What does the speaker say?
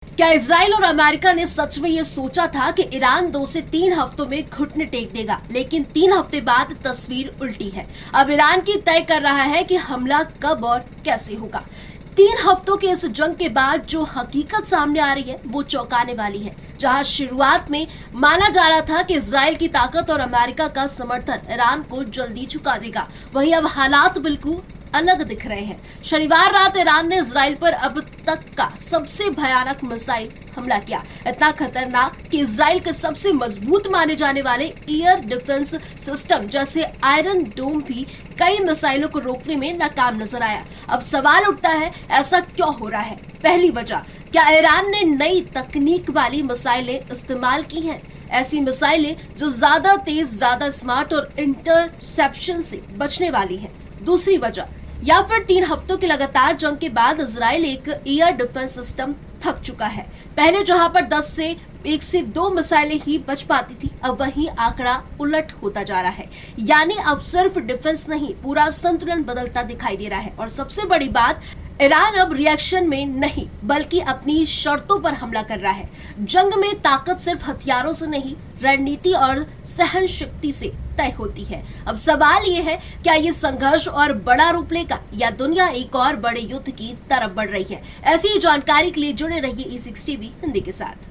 क्या इजराइल और अमेरिका ने सच में ये सोचा था कि ईरान 2 से 3 हफ्तों में घुटने टेक देगा, लेकिन 3 हफ्ते बाद तस्वीर उल्टी है। अब ईरान की तय कर रहा है कि हमला कब और कैसे होगा। 3 हफ्तों के इस जंग के बाद जो हकीकत सामने आ रही है वो चौंकाने वाली है। जहां शुरुआत में माना जा रहा था कि इजराइल की ताकत और अमेरिका का समर्थन ईरान को जल्दी झुका देगा, वहीं अब हालात बिल्कुल अलग दिख रहे हैं। शनिवार रात ईरान ने इजराइल पर अब तक का सबसे भयानक मिसाइल हमला किया, इतना खतरनाक कि इजराइल के सबसे मजबूत माने जाने वाले एयर डिफेंस सिस्टम जैसे आयरन डोम भी कई मिसाइलों को रोकने में नाकाम नजर आया। अब सवाल उठता है, ऐसा क्यों हो रहा है? पहली वजह, क्या ईरान ने नई तकनीक वाली मिसाइलें इस्तेमाल की हैं? ऐसी मिसाइलें जो ज्यादा तेज, ज्यादा स्मार्ट और इंटरसेप्शन से बचने वाली हैं। दूसरी वजह, या फिर 3 हफ्तों की लगातार जंग के बाद इजराइल एक एयर डिफेंस सिस्टम थक चुका है। पहले जहां पर 1 से 2 मिसाइलें ही बच पाती थी, अब वही आंकड़ा उलट होता जा रहा है। यानी अब सिर्फ डिफेंस नहीं, पूरा संतुलन बदलता दिखाई दे रहा है। और सबसे बड़ी बात, ईरान अब रिएक्शन में नहीं बल्कि अपनी शर्तों पर हमला कर रहा है। जंग में ताकत सिर्फ हथियारों से नहीं, रणनीति और सहन शक्ति से तय होती है। अब सवाल ये है, क्या ये संघर्ष और बड़ा रूप लेगा या दुनिया एक और बड़े युद्ध की तरफ बढ़ रही है? ऐसी जानकारी के लिए जुड़े रहिए E6 TV हिंदी के साथ।